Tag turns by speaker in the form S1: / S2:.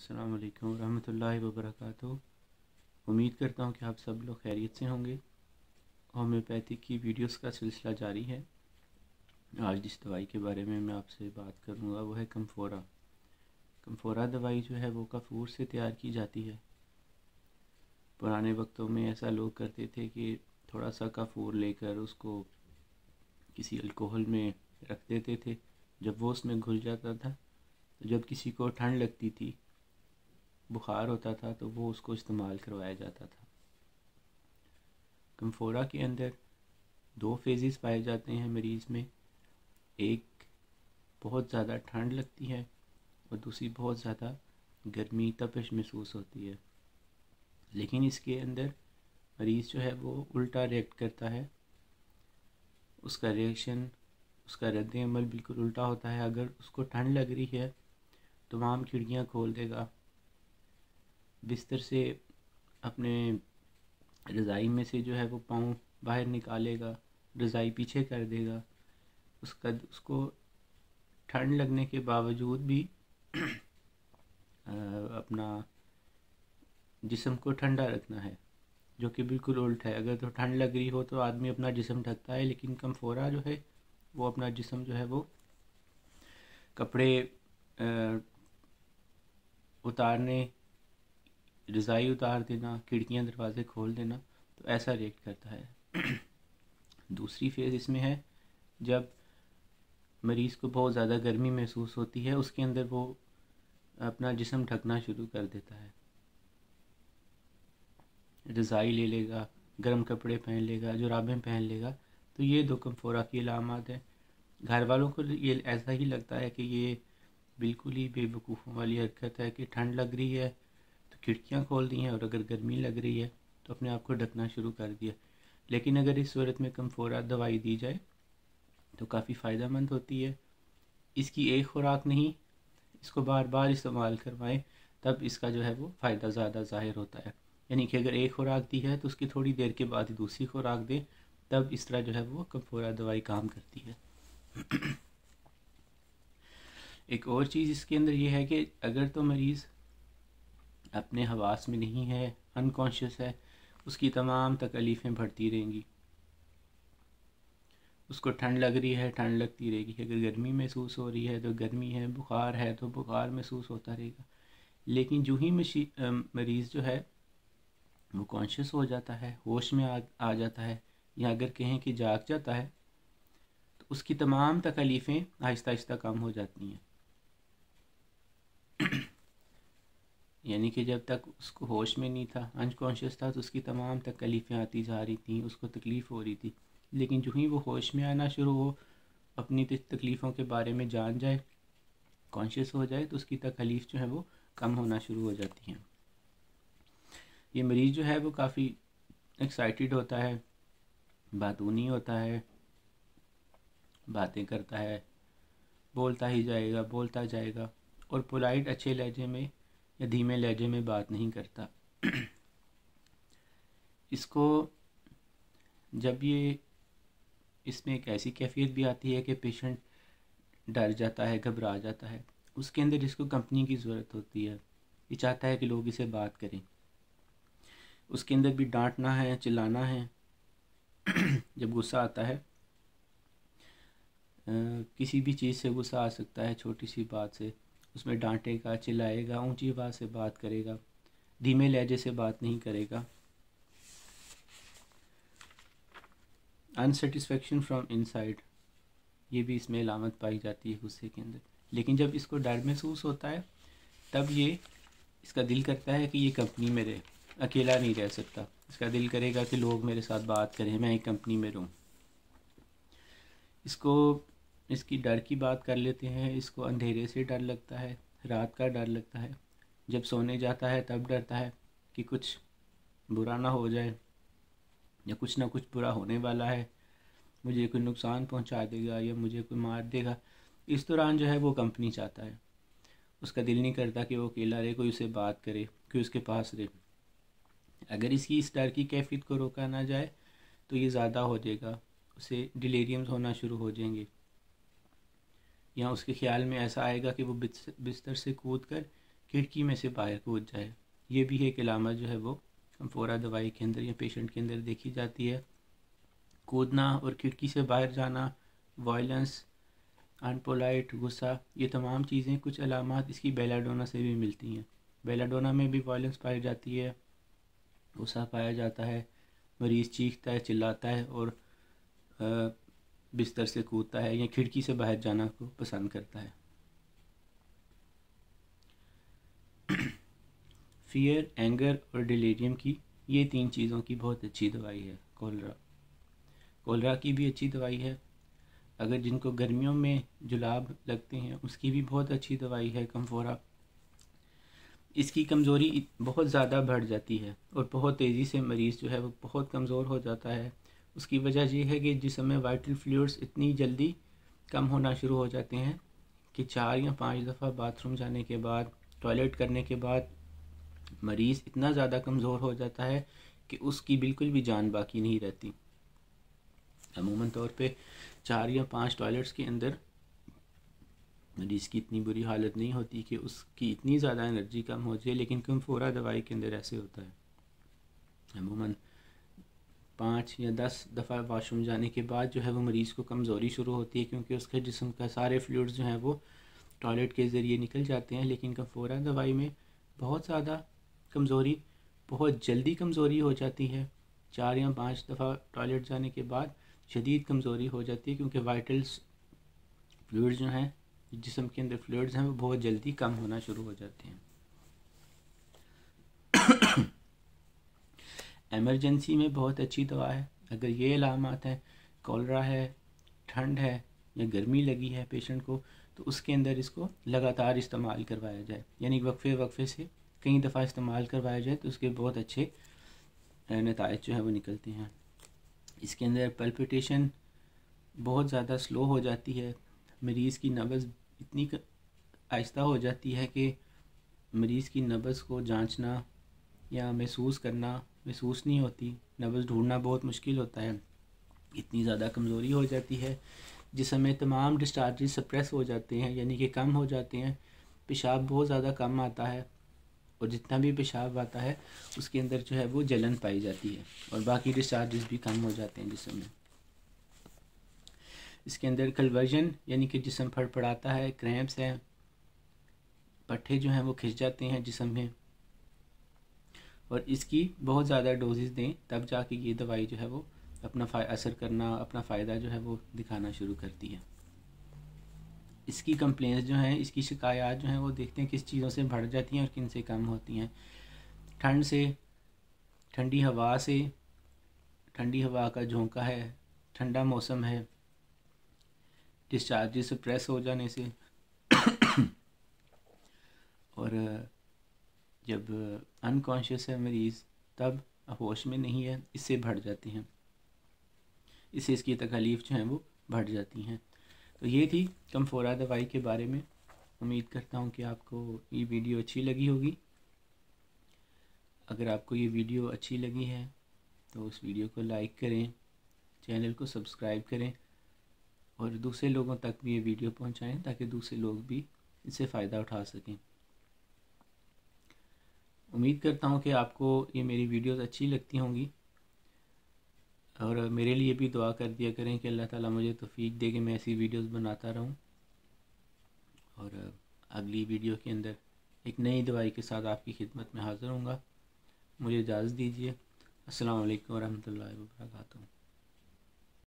S1: अस्सलाम वालेकुम रहमतुल्लाहि व बरकातुहू। उम्मीद करता हूँ कि आप सब लोग खैरियत से होंगे। होम्योपैथी की वीडियोस का सिलसिला जारी है। आज जिस दवाई के बारे में मैं आपसे बात करूँगा वो है कम्फोरा। कम्फोरा दवाई जो है वो कफूर से तैयार की जाती है। पुराने वक्तों में ऐसा लोग करते थे कि थोड़ा सा कफूर लेकर उसको किसी अल्कोहल में रख देते थे। जब वो उसमें घुल जाता था तो जब किसी को ठंड लगती थी, बुखार होता था, तो वो उसको इस्तेमाल करवाया जाता था। कम्फोरा के अंदर दो फेजेस पाए जाते हैं मरीज़ में। एक, बहुत ज़्यादा ठंड लगती है और दूसरी बहुत ज़्यादा गर्मी तपिश महसूस होती है। लेकिन इसके अंदर मरीज़ जो है वो उल्टा रिएक्ट करता है। उसका रिएक्शन, उसका रद्द अमल बिल्कुल उल्टा होता है। अगर उसको ठंड लग रही है तो तमाम खिड़कियाँ खोल देगा, बिस्तर से अपने रज़ाई में से जो है वो पाँव बाहर निकालेगा, रज़ाई पीछे कर देगा। उसको ठंड लगने के बावजूद भी अपना जिस्म को ठंडा रखना है, जो कि बिल्कुल उल्टा है। अगर तो ठंड लग रही हो तो आदमी अपना जिस्म ढकता है, लेकिन कम्फोरा जो है वो अपना जिस्म जो है वो कपड़े उतारने, रज़ाई उतार देना, खिड़कियाँ दरवाजे खोल देना, तो ऐसा रिएक्ट करता है। दूसरी फेज़ इसमें है जब मरीज़ को बहुत ज़्यादा गर्मी महसूस होती है, उसके अंदर वो अपना जिस्म ढकना शुरू कर देता है। रज़ाई ले लेगा, गर्म कपड़े पहन लेगा, जुराबें पहन लेगा। तो ये दो कम्फोरा की अलामत है। घर वालों को ये ऐसा ही लगता है कि ये बिल्कुल ही बेवकूफ़ों वाली हरकत है कि ठंड लग रही है तो खिड़कियाँ खोल दी हैं, और अगर गर्मी लग रही है तो अपने आप को ढकना शुरू कर दिया। लेकिन अगर इस सूरत में कम्फोरा दवाई दी जाए तो काफ़ी फ़ायदेमंद होती है। इसकी एक खुराक नहीं, इसको बार बार इस्तेमाल करवाएं, तब इसका जो है वो फ़ायदा ज़्यादा ज़ाहिर होता है। यानी कि अगर एक खुराक दी है तो उसकी थोड़ी देर के बाद ही दूसरी खुराक दें, तब इस तरह जो है वो कम्फोरा दवाई काम करती है। एक और चीज़ इसके अंदर ये है कि अगर तो मरीज़ अपने हवास में नहीं है, अनकॉन्शियस है, उसकी तमाम तकलीफ़ें बढ़ती रहेंगी। उसको ठंड लग रही है, ठंड लगती रहेगी। अगर गर्मी महसूस हो रही है तो गर्मी है, बुखार है तो बुखार महसूस होता रहेगा। लेकिन जो ही मरीज़ जो है वो कॉन्शियस हो जाता है, होश में आ जाता है, या अगर कहें कि जाग जाता है, तो उसकी तमाम तकलीफ़ें आहिस्ता आहिस्ता कम हो जाती हैं। यानी कि जब तक उसको होश में नहीं था, अनकॉन्शियस था, तो उसकी तमाम तकलीफ़ें आती जा रही थी, उसको तकलीफ़ हो रही थी। लेकिन जो ही वो होश में आना शुरू हो, अपनी तकलीफ़ों के बारे में जान जाए, कॉन्शियस हो जाए, तो उसकी तकलीफ़ जो है वो कम होना शुरू हो जाती हैं। ये मरीज़ जो है वो काफ़ी एक्साइटेड होता है, बातूनी होता है, बातें करता है, बोलता ही जाएगा, बोलता जाएगा, और पोलाइट अच्छे लहजे में या धीमे लहजे में बात नहीं करता। इसको जब ये इसमें एक ऐसी कैफियत भी आती है कि पेशेंट डर जाता है, घबरा जाता है, उसके अंदर इसको कंपनी की ज़रूरत होती है। ये चाहता है कि लोग इसे बात करें। उसके अंदर भी डांटना है, चिल्लाना है। जब गुस्सा आता है, किसी भी चीज़ से गुस्सा आ सकता है, छोटी सी बात से, उसमें डांटेगा, चिल्लाएगा, ऊंची आवाज़ से बात करेगा, धीमे लहजे से बात नहीं करेगा। अनसेटिस्फेक्शन फ्रॉम इनसाइड, ये भी इसमें अलामत पाई जाती है गुस्से के अंदर। लेकिन जब इसको डर महसूस होता है, तब ये इसका दिल करता है कि ये कंपनी में रहे, अकेला नहीं रह सकता। इसका दिल करेगा कि लोग मेरे साथ बात करें, मैं एक कंपनी में रहूं। इसको इसकी डर की बात कर लेते हैं। इसको अंधेरे से डर लगता है, रात का डर लगता है। जब सोने जाता है तब डरता है कि कुछ बुरा ना हो जाए, या कुछ ना कुछ बुरा होने वाला है, मुझे कोई नुकसान पहुंचा देगा या मुझे कोई मार देगा। इस दौरान जो है वो कंपनी चाहता है। उसका दिल नहीं करता कि वो अकेला रहे, कोई उसे बात करे, कोई उसके पास रहे। अगर इसकी इस डर की कैफियत को रोका ना जाए तो ये ज़्यादा हो जाएगा, उसे डिलीरियम्स होना शुरू हो जाएंगे, या उसके ख्याल में ऐसा आएगा कि वो बिस्तर से कूद कर खिड़की में से बाहर कूद जाए। ये भी एक अलामत जो है वो कम्फोरा दवाई के अंदर या पेशेंट के अंदर देखी जाती है। कूदना और खिड़की से बाहर जाना, वायलेंस, अनपोलाइट, गुस्सा, ये तमाम चीज़ें कुछ अलामात इसकी बेलाडोना से भी मिलती हैं। बेलाडोना में भी वायलेंस पाई जाती है, गुस्सा पाया जाता है, मरीज़ चीखता है, चिल्लाता है और बिस्तर से कूदता है या खिड़की से बाहर जाना को पसंद करता है। फियर, एंगर और डिलीरियम की ये 3 चीज़ों की बहुत अच्छी दवाई है कोलरा की भी अच्छी दवाई है। अगर जिनको गर्मियों में जुलाब लगते हैं उसकी भी बहुत अच्छी दवाई है कम्फोरा। इसकी कमज़ोरी बहुत ज़्यादा बढ़ जाती है और बहुत तेज़ी से मरीज़ जो है वो बहुत कमज़ोर हो जाता है। उसकी वजह यह है कि जिस्म में वाइटल फ्लूइड्स इतनी जल्दी कम होना शुरू हो जाते हैं कि 4 या 5 दफ़ा बाथरूम जाने के बाद, टॉयलेट करने के बाद मरीज़ इतना ज़्यादा कमज़ोर हो जाता है कि उसकी बिल्कुल भी जान बाकी नहीं रहती। अमूमन तौर पे 4 या 5 टॉयलेट्स के अंदर मरीज़ की इतनी बुरी हालत नहीं होती कि उसकी इतनी ज़्यादा एनर्जी कम हो जाए, लेकिन कम्फोरा दवाई के अंदर ऐसे होता है। अमूमन 5 या 10 दफ़ा वाशरूम जाने के बाद जो है वो मरीज़ को कमज़ोरी शुरू होती है, क्योंकि उसके जिस्म का सारे फ्लूइड्स जो हैं वो टॉयलेट के ज़रिए निकल जाते हैं। लेकिन कम्फोरा दवाई में बहुत ज़्यादा कमज़ोरी, बहुत जल्दी कमज़ोरी हो जाती है। 4 या 5 दफ़ा टॉयलेट जाने के बाद शदीद कमज़ोरी हो जाती है, क्योंकि वाइटल्स फ्लूइड्स जो हैं, जिस्म के अंदर फ्लूइड्स हैं, वो बहुत जल्दी कम होना शुरू हो जाते हैं। एमरजेंसी में बहुत अच्छी दवा है। अगर ये अलामत हैं, कॉलरा है, ठंड है या गर्मी लगी है पेशेंट को, तो उसके अंदर इसको लगातार इस्तेमाल करवाया जाए, यानी वक्फे से कई दफ़ा इस्तेमाल करवाया जाए तो उसके बहुत अच्छे नताइज जो है वो निकलते हैं। इसके अंदर पल्पिटेशन बहुत ज़्यादा स्लो हो जाती है, मरीज़ की नब्ज़ इतनी आहिस्ता हो जाती है कि मरीज़ की नब्ज़ को जांचना या महसूस नहीं होती, नब्ज़ ढूंढना बहुत मुश्किल होता है, इतनी ज़्यादा कमज़ोरी हो जाती है। जिसमें तमाम डिस्चार्जेस सप्रेस हो जाते हैं, यानी कि कम हो जाते हैं, पेशाब बहुत ज़्यादा कम आता है और जितना भी पेशाब आता है उसके अंदर जो है वो जलन पाई जाती है और बाकी डिस्चार्जेस भी कम हो जाते हैं जिस्म में। इसके अंदर कन्वर्जन यानी कि जिस्म फड़फड़ाता है, क्रैम्प्स हैं, पट्टे जो हैं वो खिंच जाते हैं जिस्म में, और इसकी बहुत ज़्यादा डोजेस दें तब जाके ये दवाई जो है वो अपना असर करना, अपना फ़ायदा जो है वो दिखाना शुरू करती है। इसकी कंप्लेंट्स जो हैं, इसकी शिकायत जो हैं वो देखते हैं किस चीज़ों से बढ़ जाती हैं और किन से कम होती हैं। ठंड से, ठंडी हवा से, ठंडी हवा का झोंका है, ठंडा मौसम है, डिस्चार्जेस सप्रेस हो जाने से और जब अनकॉन्शियस है मरीज़ तब होश में नहीं है, इससे बढ़ जाते हैं, इससे इसकी तकलीफ़ जो हैं वो बढ़ जाती हैं। तो ये थी कम्फोरा दवाई के बारे में। उम्मीद करता हूँ कि आपको ये वीडियो अच्छी लगी होगी। अगर आपको ये वीडियो अच्छी लगी है तो उस वीडियो को लाइक करें, चैनल को सब्सक्राइब करें और दूसरे लोगों तक भी ये वीडियो पहुँचाएँ ताकि दूसरे लोग भी इससे फ़ायदा उठा सकें। उम्मीद करता हूँ कि आपको ये मेरी वीडियोस अच्छी लगती होंगी और मेरे लिए भी दुआ कर दिया करें कि अल्लाह ताला मुझे तौफीक दे कि मैं ऐसी वीडियोस बनाता रहूं। और अगली वीडियो के अंदर एक नई दवाई के साथ आपकी खिदमत में हाज़िर होऊंगा। मुझे इजाज़त दीजिए। अस्सलाम वालेकुम रहमतुल्लाहि व बरकातहू।